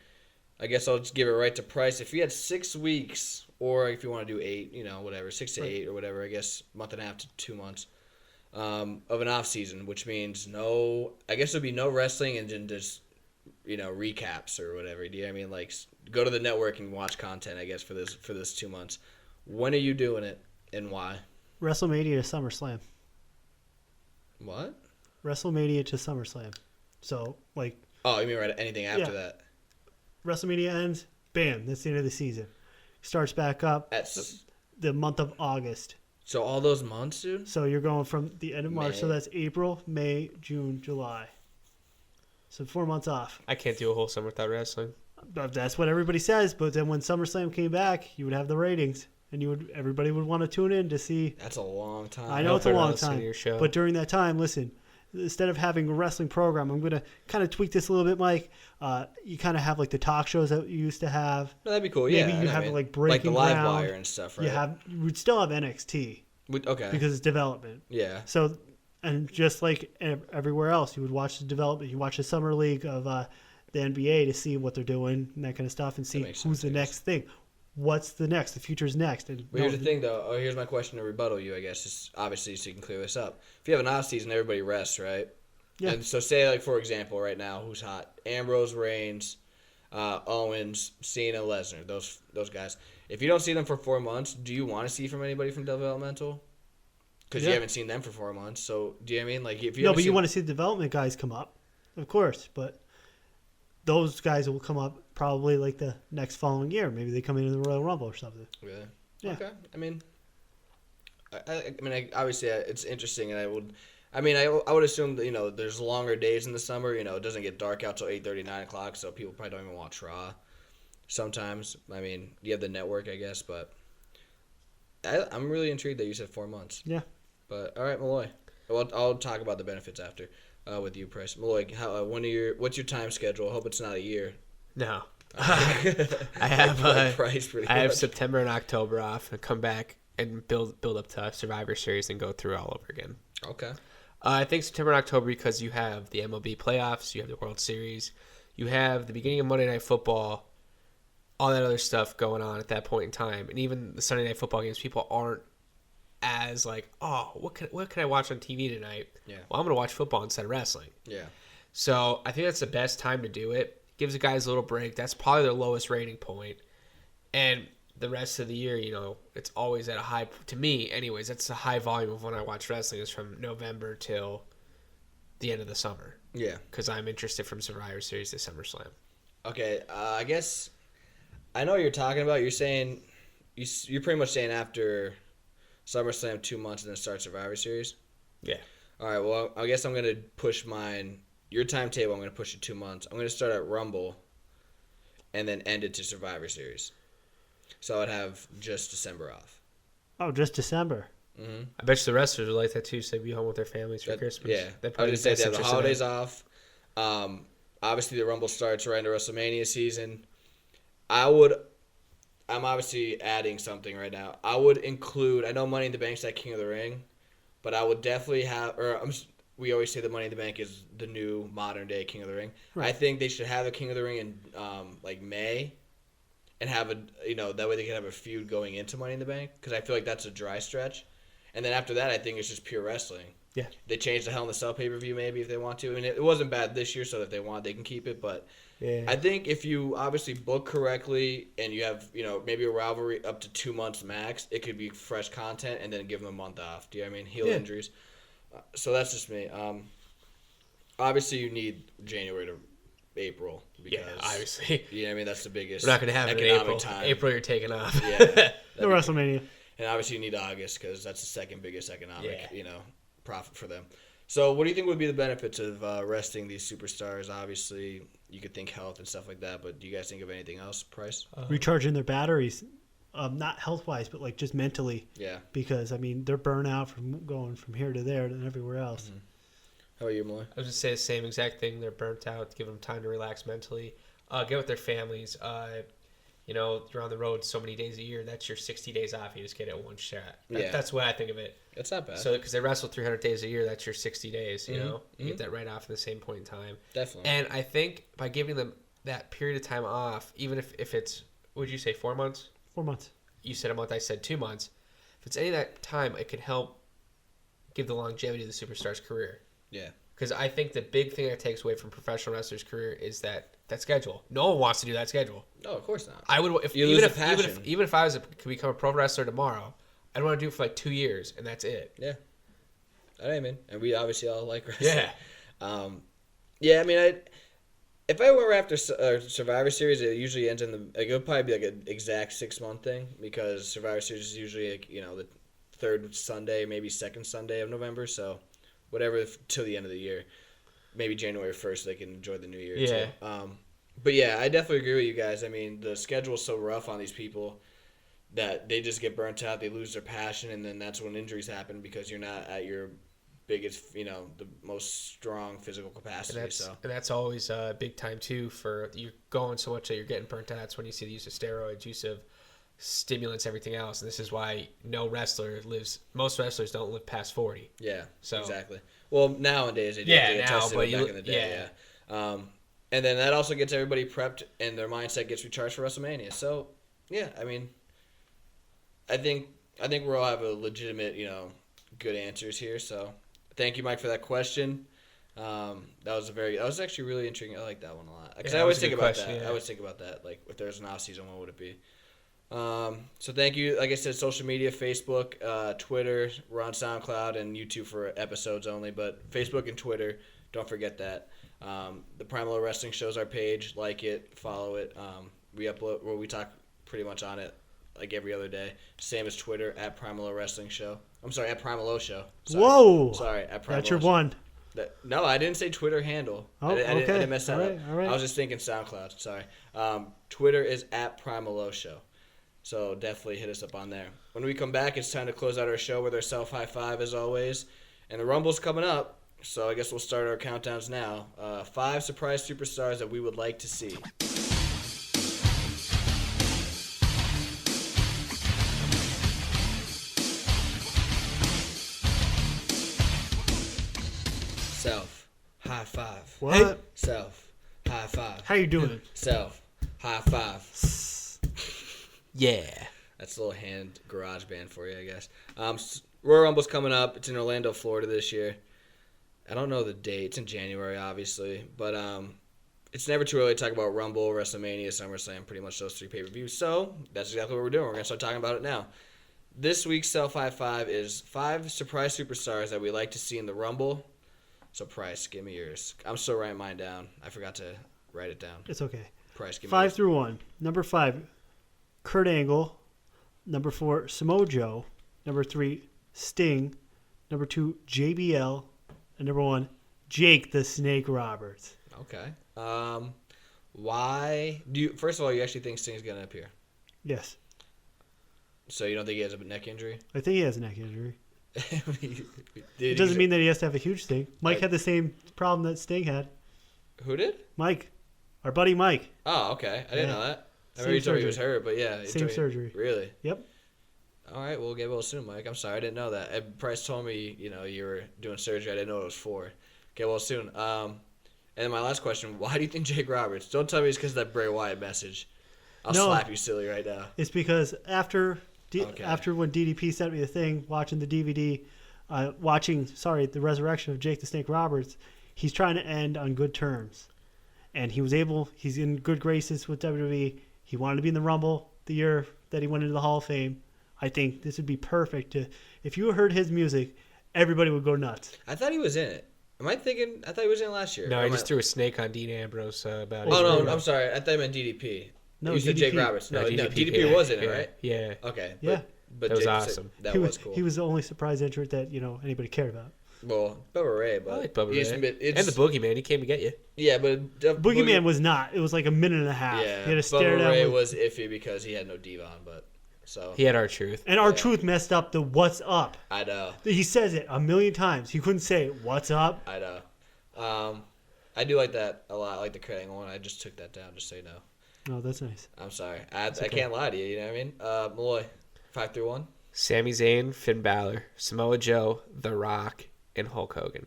I guess I'll just give it right to Price. If you had 6 weeks, or if you want to do 8, whatever, 6 to 8 or whatever, I guess month and a half to 2 months of an off season, which means I guess there'd be no wrestling and then just recaps or whatever. Do you know what I mean? Like go to the network and watch content, I guess, for this 2 months. When are you doing it and why? WrestleMania to SummerSlam. What? WrestleMania to SummerSlam. So, Oh, you mean right? Anything after Yeah. that? WrestleMania ends, bam, that's the end of the season. Starts back up the month of August. So all those months, dude? So you're going from the end of March, so May. that's April, May, June, July. So 4 months off. I can't do a whole summer without wrestling. But that's what everybody says. But then when SummerSlam came back, you would have the ratings, and everybody would want to tune in to see. That's a long time. I know hope it's a they're not long listening time, to your show. but during that time, listen. Instead of having a wrestling program, I'm going to kind of tweak this a little bit, Mike. You kind of have like the talk shows that you used to have. No, that'd be cool. Maybe Yeah, you I know, have man. like Breaking the live Ground. wire and stuff, right? You would still have NXT Okay. because it's development. Yeah. So, and just like everywhere else, you would watch the development. You watch the summer league of the NBA to see what they're doing and that kind of stuff, and see makes who's sense, the I next thing. What's the next? The future's next. And Well, here's the thing, though. Here's my question to rebuttal you, I guess. Is obviously, so you can clear this up. If you have an off season, everybody rests, right? Yeah. And so, say, like, for example, right now, who's hot? Ambrose, Reigns, Owens, Cena, Lesnar. Those guys. If you don't see them for 4 months, do you want to see from anybody from developmental? Because you Yeah. haven't seen them for 4 months. So, do you know what I mean? Like, if you No, haven't but you seen- want to see the development guys come up, of course. But those guys will come up probably like the next following year. Maybe they come into the Royal Rumble or something. Really? Yeah. Okay. I mean, obviously, it's interesting, and I would assume that, there's longer days in the summer. It doesn't get dark out till 8:30, 9 o'clock, so people probably don't even watch Raw. Sometimes, you have the network, I guess, but I'm really intrigued that you said 4 months. Yeah. But all right, Malloy. Well, I'll talk about the benefits after with you, Price. Malloy, what's your time schedule? I hope it's not a year. No. I I have Price pretty I have much. September and October off and come back and build up to Survivor Series and go through all over again. Okay. I think September and October because you have the MLB playoffs, you have the World Series, you have the beginning of Monday Night Football, all that other stuff going on at that point in time. And even the Sunday Night Football games, people aren't as like, oh, what can I watch on TV tonight? Yeah. Well, I'm going to watch football instead of wrestling. Yeah. So I think that's the best time to do it. Gives the guys a little break. That's probably their lowest rating point. And the rest of the year, it's always at a high, to me anyways, that's a high volume of when I watch wrestling is from November till the end of the summer. Yeah. Because I'm interested from Survivor Series to SummerSlam. Okay, I guess I know what you're talking about. You're saying, you're pretty much saying after SummerSlam 2 months and then start Survivor Series? Yeah. All right, well, I guess I'm going to push your timetable, I'm going to push it 2 months. I'm going to start at Rumble and then end it to Survivor Series. So I'd have just December off. Oh, just December. Mm-hmm. I bet you the wrestlers would like that too, so they'd be home with their families for Christmas. Yeah. I was going to say they have the holidays off. Obviously, the Rumble starts right into WrestleMania season. I'm obviously adding something right now. I would include, I know Money in the Bank's that King of the Ring, but I would definitely have, we always say the Money in the Bank is the new modern day King of the Ring. Right. I think they should have the King of the Ring in May, and have that way they can have a feud going into Money in the Bank, because I feel like that's a dry stretch. And then after that, I think it's just pure wrestling. Yeah. They changed the Hell in a Cell pay-per-view maybe if they want to. I mean, it wasn't bad this year, so if they want, they can keep it. But yeah. I think if you obviously book correctly and you have, maybe a rivalry up to 2 months max, it could be fresh content and then give them a month off. Do you know what I mean? Heel injuries. So that's just me. Obviously, you need January to April. Because, obviously. You know what I mean? That's the biggest We're not going to have it in April. Time. April, you're taking off. Yeah. No WrestleMania. And obviously, you need August because that's the second biggest economic, profit for them. So what do you think would be the benefits of resting these superstars? Obviously, you could think health and stuff like that, but do you guys think of anything else, Price? Recharging their batteries, not health-wise, but like just mentally. Yeah. Because, they're burnt out from going from here to there and everywhere else. Mm-hmm. How about you, Malloy? I was going to say the same exact thing. They're burnt out. Give them time to relax mentally. Get with their families. You're on the road so many days a year. That's your 60 days off. You just get it one shot. That's what I think of it. It's not bad. So because they wrestle 300 days a year, that's your 60 days. You get that right off at the same point in time. Definitely. And I think by giving them that period of time off, even if it's, would you say 4 months? 4 months. You said a month. I said 2 months. If it's any of that time, it could help give the longevity to the superstar's career. Yeah. Because I think the big thing that takes away from professional wrestlers' career is that schedule. No one wants to do that schedule. No, of course not. I would even if I could become a pro wrestler tomorrow, I'd want to do it for like 2 years and that's it. Yeah. All right, man. And we obviously all like wrestling. Yeah. I mean, if I were after Survivor Series, it usually ends in it would probably be like an exact 6 month thing because Survivor Series is usually like, the third Sunday, maybe second Sunday of November. So whatever till the end of the year. Maybe January 1st so they can enjoy the new year too. But yeah, I definitely agree with you guys. I mean, the schedule's so rough on these people that they just get burnt out, they lose their passion, and then that's when injuries happen because you're not at your biggest, the most strong physical capacity. And that's always big time too for you're going so much that you're getting burnt out. That's when you see the use of steroids, use of stimulants, everything else. And this is why most wrestlers don't live past 40. Yeah, so exactly. Well, nowadays they do. But back in the day, and then that also gets everybody prepped and their mindset gets recharged for WrestleMania. So, yeah, I mean, I think we'll all have a legitimate, good answers here. So, thank you, Mike, for that question. That was actually really interesting. I like that one a lot because I always think about that. I always think about that. Like, if there's an off season, what would it be? So thank you. Like I said, social media, Facebook, Twitter. We're on SoundCloud and YouTube for episodes only, but Facebook and Twitter, don't forget that. The PriMalLow Wrestling Show's our page. Like it, follow it. We talk pretty much on it like every other day. Same as Twitter, at PriMalLow Wrestling Show. I'm sorry, at PriMalLow Show. Sorry. Whoa! Sorry, at PriMalLow That's your Show. one. No, I didn't say Twitter handle. Oh, I okay. didn't mess that up. All right. I was just thinking SoundCloud. Sorry. Twitter is at PriMalLow Show. So definitely hit us up on there. When we come back, it's time to close out our show with our self-high five as always. And the Rumble's coming up, so I guess we'll start our countdowns now. 5 surprise superstars that we would like to see. What? Self. High five. How you doing? Self. High five. Yeah. That's a little hand garage band for you, I guess. Royal Rumble's coming up. It's in Orlando, Florida this year. I don't know the date. It's in January, obviously. But it's never too early to talk about Rumble, WrestleMania, SummerSlam, pretty much those 3 pay-per-views. So that's exactly what we're doing. We're going to start talking about it now. This week's Self High Five is 5 surprise superstars that we like to see in the Rumble. So, Price, give me yours. I'm still writing mine down. I forgot to write it down. It's okay. Price, give me 5 yours. through 1. Number 5, Kurt Angle. Number 4, Samoa Joe. Number 3, Sting. Number 2, JBL. And number 1, Jake the Snake Roberts. Okay. Why do you? First of all, you actually think Sting's going to appear? Yes. So you don't think he has a neck injury? I think he has a neck injury. It It doesn't mean that he has to have a huge thing. Mike had the same problem that Sting had. Who did? Mike. Our buddy Mike. Oh, okay. I didn't know that. I Same remember you told me he was surgery. hurt, but yeah. you Same told me- surgery. Really? Yep. All right, we'll get well soon, Mike. I'm sorry, I didn't know that. Price told me, you were doing surgery. I didn't know what it was for. Get well soon. And my last question: why do you think Jake Roberts? Don't tell me it's because of that Bray Wyatt message. I'll No. slap you silly right now. It's because after Okay. when DDP sent me the thing, watching the DVD, the resurrection of Jake the Snake Roberts, he's trying to end on good terms. And he's in good graces with WWE. He wanted to be in the Rumble the year that he went into the Hall of Fame. I think this would be perfect. If you heard his music, everybody would go nuts. I thought he was in it. Am I thinking? I thought he was in it last year. No, Or I am just threw a snake on Dean Ambrose about Oh his no, I'm sorry. I thought you meant DDP. No, you said Jake DDP. Roberts. No, DDP, DDP yeah, was in it, yeah, right? Yeah. Okay. Yeah. But That was Jake awesome. That he was cool. He was the only surprise entrant that anybody cared about. Well, Bubba Ray, but I like Bubba he's- Ray. it's- And the Boogeyman, he came to get you. Yeah, but Boogeyman was not. It was like a minute and a half. Yeah, He had to stare Bubba down. Ray with- was iffy because he had no Devon, but so He had R-Truth. and R-Truth messed up the "What's up." I know, He says it a million times. He couldn't say "What's up." I know. I do like that a lot. I like the Kurt Angle one. I just took that down, just so you know. Oh, that's nice. I'm sorry. I okay. can't lie to you. You know what I mean? Malloy, 5 through 1. Sami Zayn, Finn Balor, Samoa Joe, The Rock, and Hulk Hogan.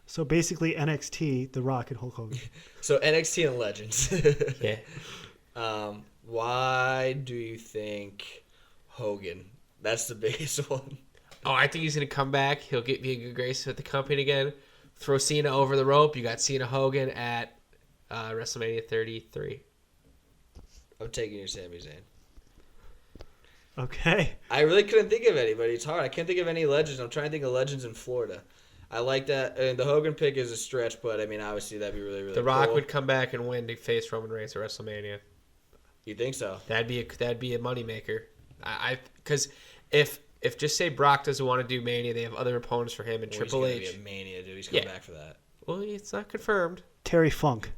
So basically, NXT, The Rock, and Hulk Hogan. So NXT and Legends. Yeah. Why do you think Hogan? That's the biggest one. Oh, I think he's going to come back. He'll be in good grace with the company again. Throw Cena over the rope. You got Cena Hogan at WrestleMania 33. I'm taking your Sami Zayn. Okay. I really couldn't think of anybody. It's hard. I can't think of any legends. I'm trying to think of legends in Florida. I like that. And the Hogan pick is a stretch, but I mean, obviously that'd be really, really The Rock cool. would come back and win to face Roman Reigns at WrestleMania. You think so? That'd be a moneymaker. Because if just say Brock doesn't want to do Mania, they have other opponents for him and Triple He's H. gonna be a mania, dude. He's coming Yeah. back for that. Well, it's not confirmed. Terry Funk.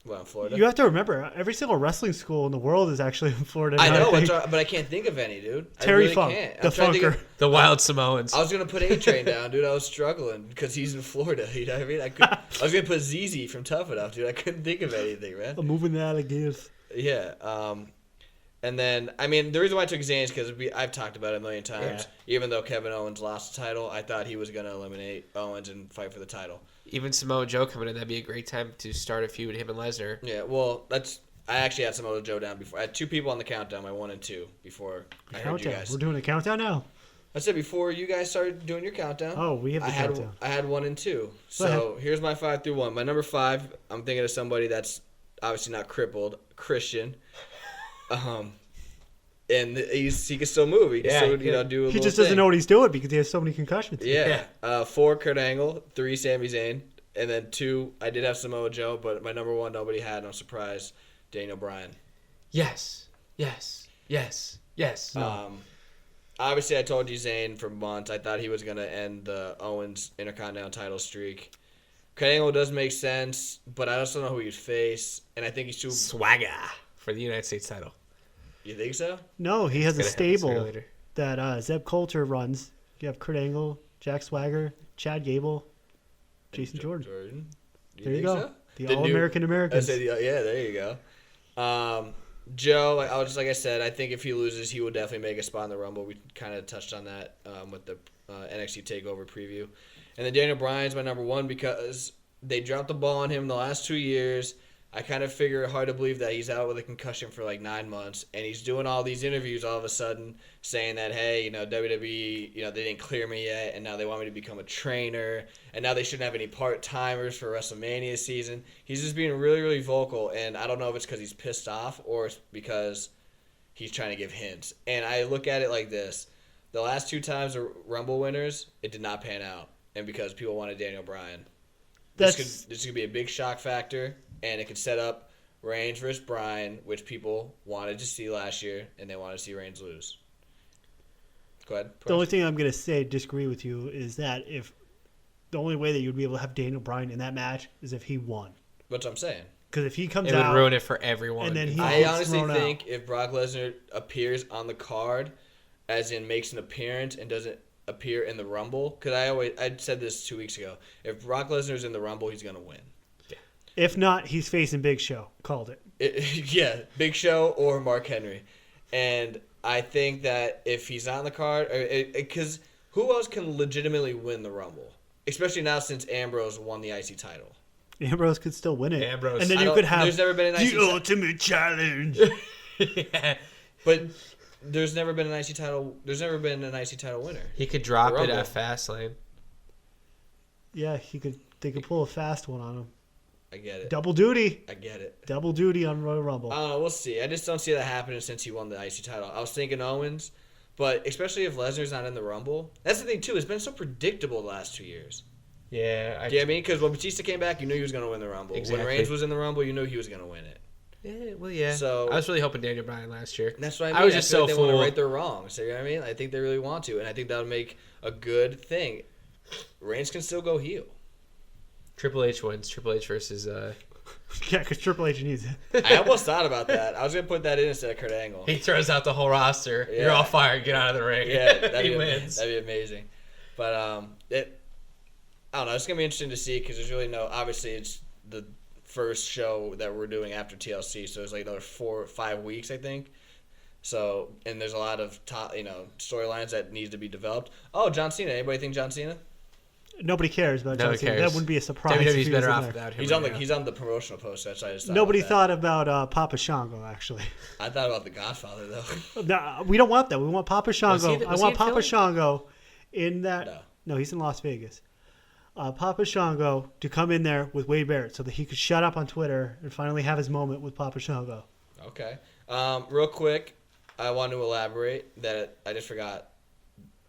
Well, in Florida. You have to remember, every single wrestling school in the world is actually in Florida. I now, know, think. but I can't think of any, dude. I Terry really Funk, can't. the I'm trying to think Funker. of- The Wild Samoans. I was gonna put A-Train down, dude. I was struggling because he's in Florida. You know what I mean? I was gonna put ZZ from Tough Enough, dude. I couldn't think of anything, man. I'm moving that, I guess. Yeah. And then, I mean, the reason why I took Zayn is because I've talked about it a million times. Even though Kevin Owens lost the title, I thought he was going to eliminate Owens and fight for the title. Even Samoa Joe coming in, that'd be a great time to start a feud with him and Lesnar. Yeah, well, I actually had Samoa Joe down before. I had 2 people on the countdown, my 1 and 2, before I heard you Countdown. guys. We're doing a countdown now. I said before you guys started doing your countdown. Oh, we have the countdown. I had 1 and 2. Go So ahead. here's my 5 through 1. My number 5, I'm thinking of somebody that's obviously not crippled, Christian. And he can still move. He can Yeah, still, he can. do a He little just doesn't thing. know what he's doing because he has so many concussions. Yeah. 4, Kurt Angle. 3, Sami Zayn. And then 2, I did have Samoa Joe, but my number 1 nobody had, and I'm surprised, Daniel Bryan. Yes. Obviously, I told you Zayn for months. I thought he was going to end the Owens Intercontinental title streak. Kurt Angle does make sense, but I also don't know who he'd face, and I think he's too... Swagger for the United States title. You think so? No, he has a Gonna happen sooner or stable later. that Zeb Coulter runs. You have Kurt Angle, Jack Swagger, Chad Gable, Jason Jordan. There you think go. so? The new- All-American Americans. I said, yeah, there you go. Joe, like I said, I think if he loses, he will definitely make a spot in the Rumble. We kind of touched on that with the NXT TakeOver preview. And then Daniel Bryan's my number 1 because they dropped the ball on him the last 2 years. I kind of figure it hard to believe that he's out with a concussion for like 9 months, and he's doing all these interviews all of a sudden saying that, hey, WWE, they didn't clear me yet, and now they want me to become a trainer, and now they shouldn't have any part-timers for WrestleMania season. He's just being really, really vocal, and I don't know if it's because he's pissed off or it's because he's trying to give hints. And I look at it like this. The last 2 times the Rumble winners, it did not pan out, and because people wanted Daniel Bryan. This could be a big shock factor, and it could set up Reigns versus Bryan, which people wanted to see last year, and they wanted to see Reigns lose. Go ahead. The only thing I'm going to disagree with you, is that if the only way that you'd be able to have Daniel Bryan in that match is if he won. That's what I'm saying. Because if he comes it out, would ruin it for everyone. And then I honestly think if Brock Lesnar appears on the card, as in makes an appearance and doesn't appear in the Rumble, because I said this 2 weeks ago. If Brock Lesnar's in the Rumble, he's going to win. Yeah. If not, he's facing Big Show. Called it. Yeah, Big Show or Mark Henry. And I think that if he's not on the card, because who else can legitimately win the Rumble? Especially now since Ambrose won the IC title. Ambrose could still win it. Ambrose. And then you could have there's never been an IC the ultimate challenge. Yeah. But there's never been an IC title. There's never been an IC title winner. He could drop it Rumble. at Fastlane. Yeah, they could pull a fast one on him. I get it. Double duty. I get it. Double duty on Royal Rumble. I don't know. We'll see. I just don't see that happening since he won the IC title. I was thinking Owens, but especially if Lesnar's not in the Rumble. That's the thing, too. It's been so predictable the last 2 years. Yeah. Do you know what I mean? Because when Batista came back, you knew he was going to win the Rumble. Exactly. When Reigns was in the Rumble, you knew he was going to win it. Yeah, well, yeah. So I was really hoping Daniel Bryan last year. That's what I mean. I was just feel so like they full. want to right their wrongs. So, you know what I mean? I think they really want to, and I think that would make a good thing. Reigns can still go heel. Triple H wins. Triple H versus... Yeah, because Triple H needs it. I almost thought about that. I was going to put that in instead of Kurt Angle. He throws out the whole roster. Yeah. You're all fired. Get out of the ring. Yeah, he wins. That'd be amazing. But I don't know. It's gonna be interesting to see because there's really no. Obviously, it's the first show that we're doing after TLC, so it's like another 4 or 5 weeks, I think. So, and there's a lot of storylines that need to be developed. Oh, John Cena. Anybody think John Cena? Nobody cares about John Nobody Cena. cares. That wouldn't be a surprise. if WWE's he better was in off there. without him. He's on the promotional poster. That's why I just thought Nobody about thought about Papa Shango, actually. that. I thought about the Godfather though. No, we don't want that. We want Papa Shango. Was I he want in Papa Philly? Shango in that. No. No, he's in Las Vegas. Papa Shango to come in there with Wade Barrett so that he could shut up on Twitter and finally have his moment with Papa Shango. Okay. Real quick, I want to elaborate that I just forgot.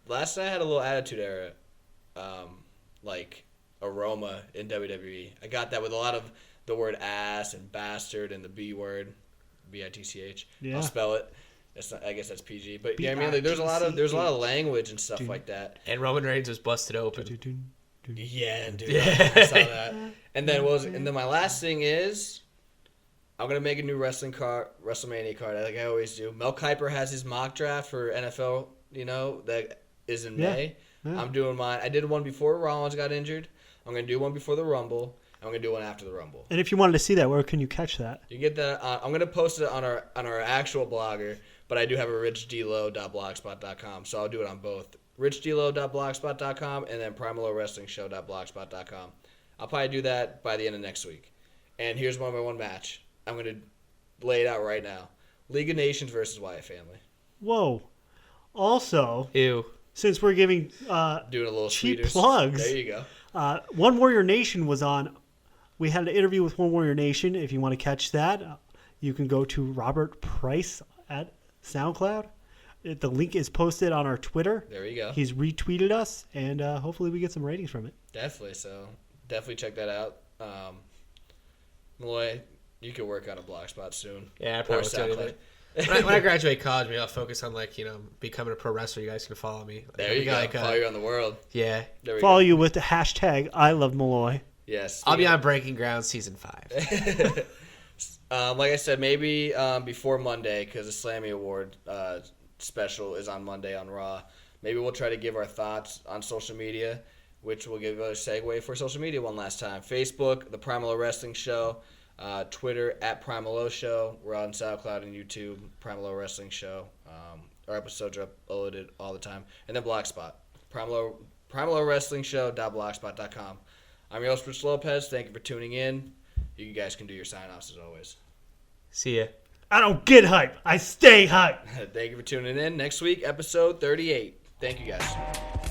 Last night I had a little Attitude Era, aroma in WWE. I got that with a lot of the word ass and bastard and the B word, B-I-T-C-H. Yeah. I'll spell it. That's not, I guess that's PG. But yeah, I mean, there's a lot of language and stuff like that. And Roman Reigns was busted open. Yeah, dude. Yeah. I saw that. And then my last thing is, I'm gonna make a new WrestleMania card, like I always do. Mel Kiper has his mock draft for NFL. That is in May. Yeah. I'm doing mine. I did one before Rollins got injured. I'm gonna do one before the Rumble. I'm gonna do one after the Rumble. And if you wanted to see that, where can you catch that? You can get that. I'm gonna post it on our actual blogger, but I do have a richdlow.blogspot.com, so I'll do it on both. richdlow.blogspot.com and then PriMalLowWrestlingShow.blogspot.com. I'll probably do that by the end of next week. And here's my one match. I'm going to lay it out right now. League of Nations versus Wyatt Family. Whoa. Also, Ew. since we're giving Doing a little cheap sweeters. plugs, There you go. One Warrior Nation was on. We had an interview with One Warrior Nation. If you want to catch that, you can go to Robert Price at SoundCloud. The link is posted on our Twitter. There you go. He's retweeted us, and hopefully we get some ratings from it. Definitely. So definitely check that out. Malloy, you could work on a blog spot soon. Yeah, I Or probably will do SoundCloud. it. When I graduate college, maybe I'll focus on becoming a pro wrestler. You guys can follow me. There you go. Follow you around the world. Yeah. There we Follow go. you with the hashtag I love Malloy. Yes. I'll be on Breaking Ground season 5. Like I said, maybe before Monday, because the Slammy Award special is on Monday on Raw. Maybe we'll try to give our thoughts on social media, which will give a segue for social media one last time. Facebook, The PriMalLow Wrestling Show. Twitter, at PriMalLow Show. We're on SoundCloud and YouTube, PriMalLow Wrestling Show. Our episodes are uploaded all the time. And then Blogspot, PriMalLow Wrestling Show.blogspot.com. I'm your host, Rich Lopez. Thank you for tuning in. You guys can do your sign-offs as always. See ya. I don't get hype. I stay hype. Thank you for tuning in. Next week, episode 38. Thank you, guys.